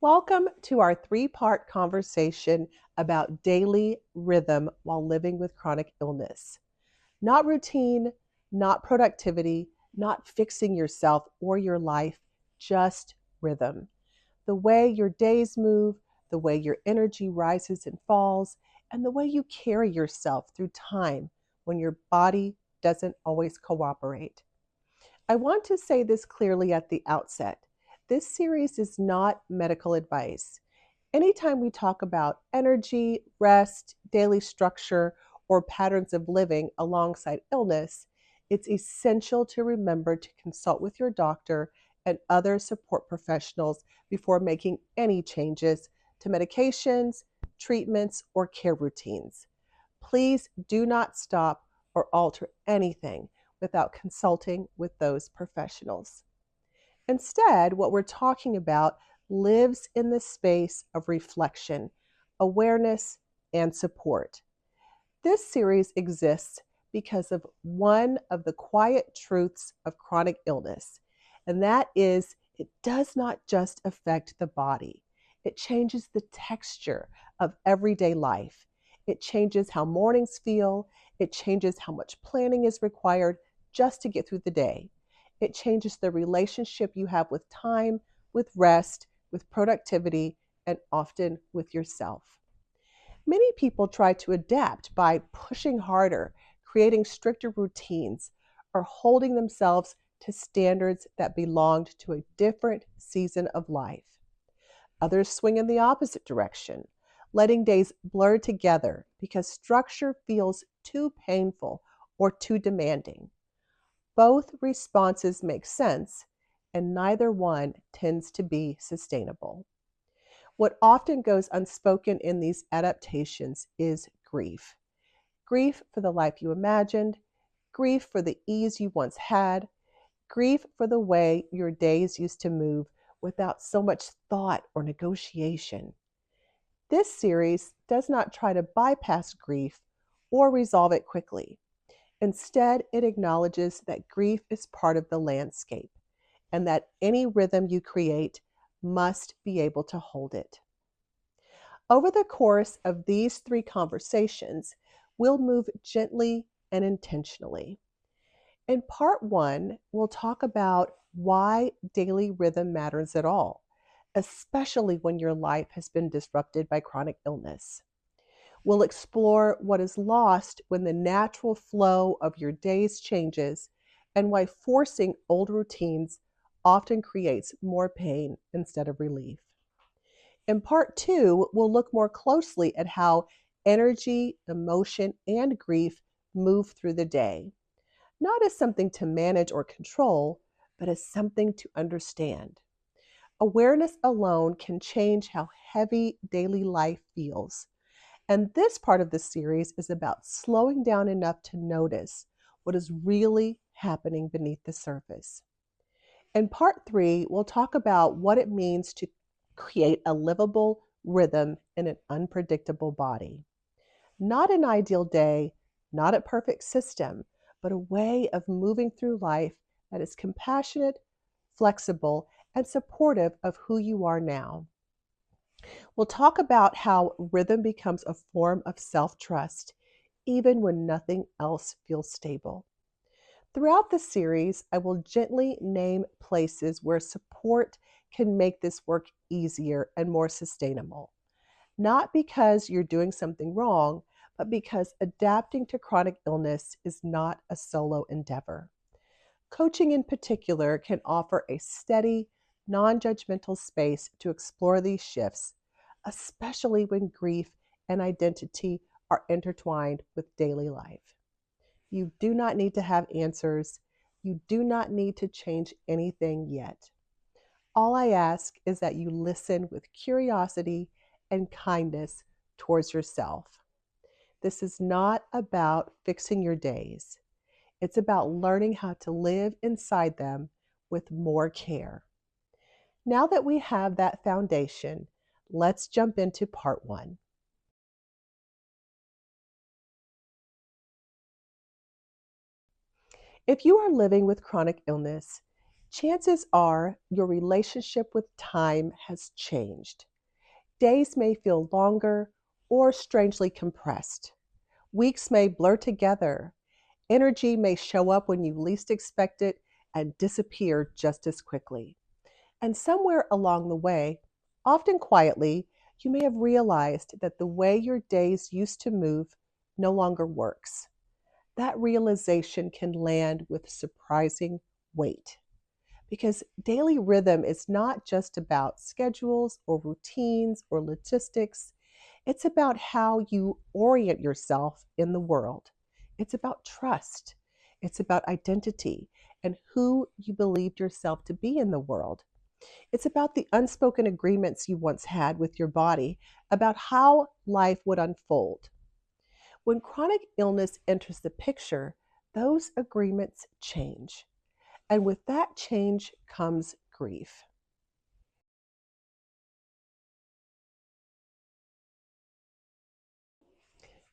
Welcome to our three-part conversation about daily rhythm while living with chronic illness. Not routine, not productivity, not fixing yourself or your life, just rhythm. The way your days move, the way your energy rises and falls, and the way you carry yourself through time when your body doesn't always cooperate. I want to say this clearly at the outset. This series is not medical advice. Anytime we talk about energy, rest, daily structure, or patterns of living alongside illness, it's essential to remember to consult with your doctor and other support professionals before making any changes to medications, treatments, or care routines. Please do not stop or alter anything without consulting with those professionals. Instead, what we're talking about lives in the space of reflection, awareness, and support. This series exists because of one of the quiet truths of chronic illness, and that is it does not just affect the body, it changes the texture of everyday life. It changes how mornings feel, it changes how much planning is required just to get through the day. It changes the relationship you have with time, with rest, with productivity, and often with yourself. Many people try to adapt by pushing harder, creating stricter routines, or holding themselves to standards that belonged to a different season of life. Others swing in the opposite direction, letting days blur together because structure feels too painful or too demanding. Both responses make sense, and neither one tends to be sustainable. What often goes unspoken in these adaptations is grief. Grief for the life you imagined, grief for the ease you once had, grief for the way your days used to move without so much thought or negotiation. This series does not try to bypass grief or resolve it quickly. Instead, it acknowledges that grief is part of the landscape and that any rhythm you create must be able to hold it. Over the course of these three conversations, we'll move gently and intentionally. In part one, we'll talk about why daily rhythm matters at all, especially when your life has been disrupted by chronic illness. We'll explore what is lost when the natural flow of your days changes and why forcing old routines often creates more pain instead of relief. In part two, we'll look more closely at how energy, emotion, and grief move through the day, not as something to manage or control, but as something to understand. Awareness alone can change how heavy daily life feels. And this part of the series is about slowing down enough to notice what is really happening beneath the surface. In part three, we'll talk about what it means to create a livable rhythm in an unpredictable body. Not an ideal day, not a perfect system, but a way of moving through life that is compassionate, flexible, and supportive of who you are now. We'll talk about how rhythm becomes a form of self trust, even when nothing else feels stable. Throughout the series, I will gently name places where support can make this work easier and more sustainable. Not because you're doing something wrong, but because adapting to chronic illness is not a solo endeavor. Coaching in particular can offer a steady, non judgmental space to explore these shifts, especially when grief and identity are intertwined with daily life. You do not need to have answers. You do not need to change anything yet. All I ask is that you listen with curiosity and kindness towards yourself. This is not about fixing your days. It's about learning how to live inside them with more care. Now that we have that foundation, let's jump into part one. If you are living with chronic illness, chances are your relationship with time has changed. Days may feel longer or strangely compressed. Weeks may blur together. Energy may show up when you least expect it and disappear just as quickly. And somewhere along the way, often quietly, you may have realized that the way your days used to move no longer works. That realization can land with surprising weight because daily rhythm is not just about schedules or routines or logistics. It's about how you orient yourself in the world. It's about trust. It's about identity and who you believed yourself to be in the world. It's about the unspoken agreements you once had with your body about how life would unfold. When chronic illness enters the picture, those agreements change. And with that change comes grief.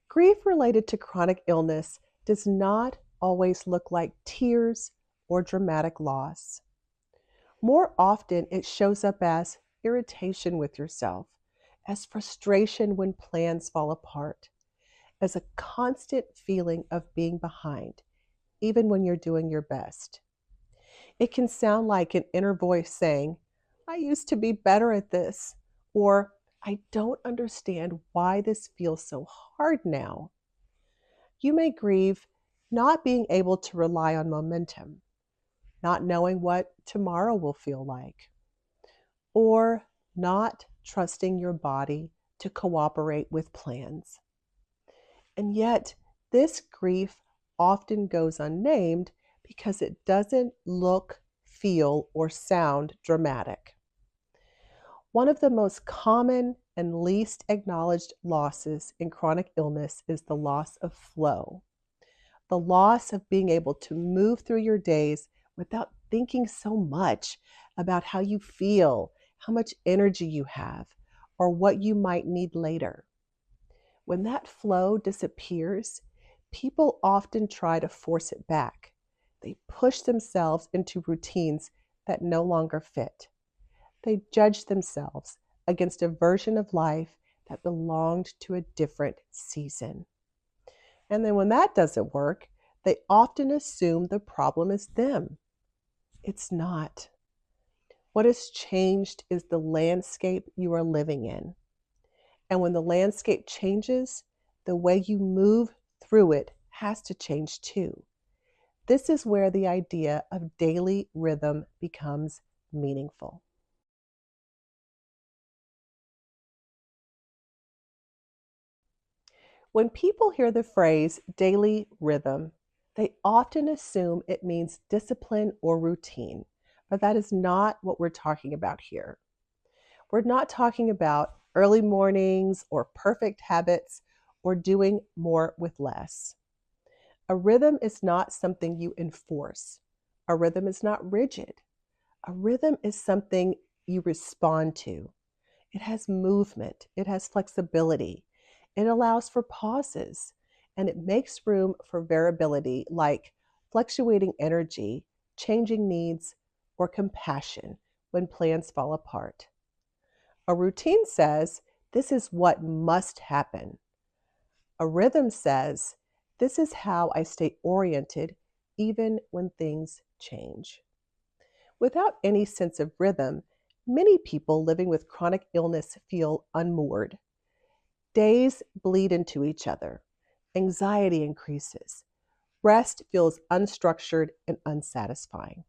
Grief related to chronic illness does not always look like tears or dramatic loss. More often, it shows up as irritation with yourself, as frustration when plans fall apart, as a constant feeling of being behind, even when you're doing your best. It can sound like an inner voice saying, I used to be better at this, or I don't understand why this feels so hard now. You may grieve not being able to rely on momentum, not knowing what tomorrow will feel like, or not trusting your body to cooperate with plans. And yet, this grief often goes unnamed because it doesn't look, feel, or sound dramatic. One of the most common and least acknowledged losses in chronic illness is the loss of flow, the loss of being able to move through your days without thinking so much about how you feel, how much energy you have, or what you might need later. When that flow disappears, people often try to force it back. They push themselves into routines that no longer fit. They judge themselves against a version of life that belonged to a different season. And then when that doesn't work, they often assume the problem is them. It's not. What has changed is the landscape you are living in. And when the landscape changes, the way you move through it has to change too. This is where the idea of daily rhythm becomes meaningful. When people hear the phrase daily rhythm, they often assume it means discipline or routine, but that is not what we're talking about here. We're not talking about early mornings or perfect habits or doing more with less. A rhythm is not something you enforce. A rhythm is not rigid. A rhythm is something you respond to. It has movement, it has flexibility, it allows for pauses, and it makes room for variability like fluctuating energy, changing needs, or compassion when plans fall apart. A routine says, this is what must happen. A rhythm says, this is how I stay oriented even when things change. Without any sense of rhythm, many people living with chronic illness feel unmoored. Days bleed into each other. Anxiety increases. Rest feels unstructured and unsatisfying.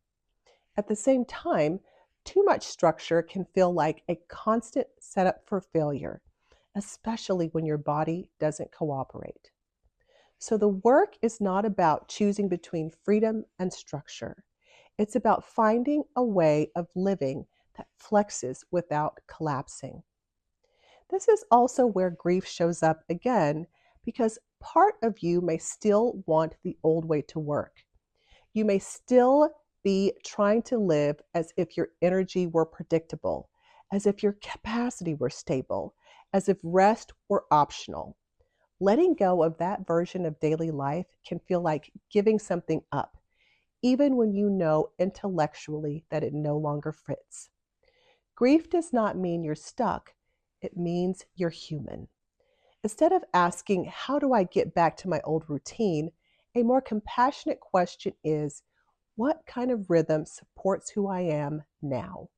At the same time, too much structure can feel like a constant setup for failure, especially when your body doesn't cooperate. So the work is not about choosing between freedom and structure. It's about finding a way of living that flexes without collapsing. This is also where grief shows up again because part of you may still want the old way to work. You may still be trying to live as if your energy were predictable, as if your capacity were stable, as if rest were optional. Letting go of that version of daily life can feel like giving something up, even when you know intellectually that it no longer fits. Grief does not mean you're stuck, it means you're human. Instead of asking, how do I get back to my old routine? A more compassionate question is, what kind of rhythm supports who I am now?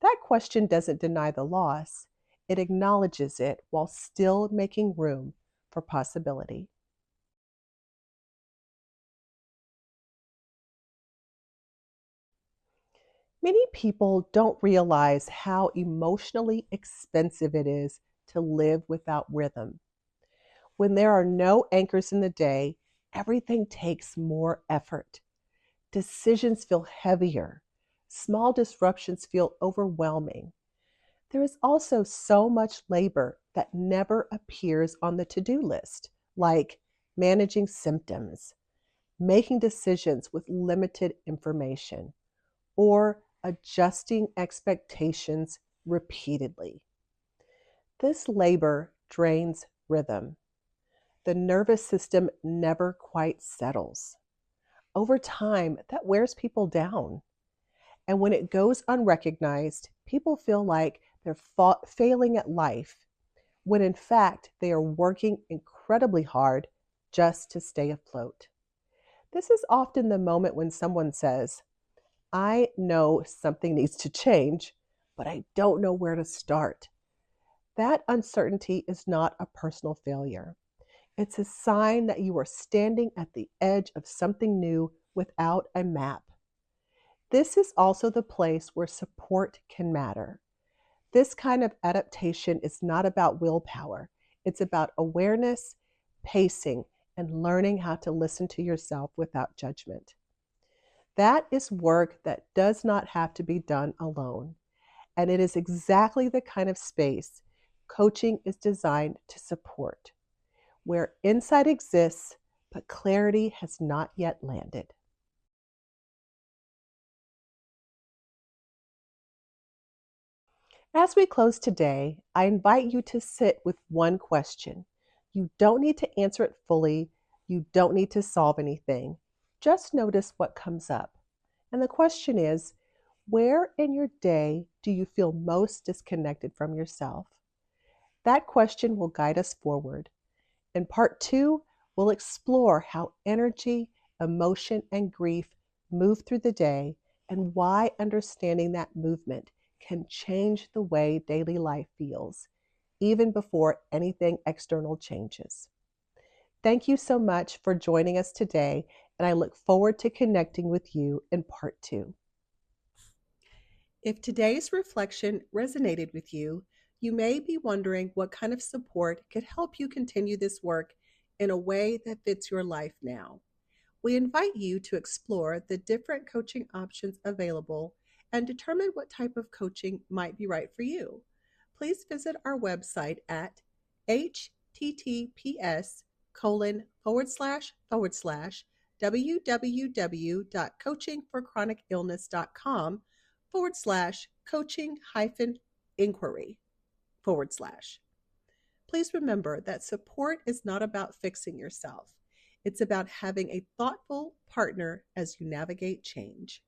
That question doesn't deny the loss, it acknowledges it while still making room for possibility. Many people don't realize how emotionally expensive it is to live without rhythm. When there are no anchors in the day, everything takes more effort. Decisions feel heavier. Small disruptions feel overwhelming. There is also so much labor that never appears on the to do list, like managing symptoms, making decisions with limited information, or adjusting expectations repeatedly. This labor drains rhythm. The nervous system never quite settles. Over time, that wears people down. And when it goes unrecognized, people feel like they're failing at life, when in fact they are working incredibly hard just to stay afloat. This is often the moment when someone says, I know something needs to change, but I don't know where to start. That uncertainty is not a personal failure. It's a sign that you are standing at the edge of something new without a map. This is also the place where support can matter. This kind of adaptation is not about willpower, it's about awareness, pacing, and learning how to listen to yourself without judgment. That is work that does not have to be done alone. And it is exactly the kind of space coaching is designed to support, where insight exists, but clarity has not yet landed. As we close today, I invite you to sit with one question. You don't need to answer it fully, you don't need to solve anything. Just notice what comes up. And the question is, where in your day do you feel most disconnected from yourself? That question will guide us forward. In part two, we'll explore how energy, emotion, and grief move through the day and why understanding that movement can change the way daily life feels, even before anything external changes. Thank you so much for joining us today, and I look forward to connecting with you in part two. If today's reflection resonated with you, you may be wondering what kind of support could help you continue this work in a way that fits your life now. We invite you to explore the different coaching options available and determine what type of coaching might be right for you. Please visit our website at https://www.coachingforchronicillness.com/coaching hyphen inquiry forward slash. Please remember that support is not about fixing yourself. It's about having a thoughtful partner as you navigate change.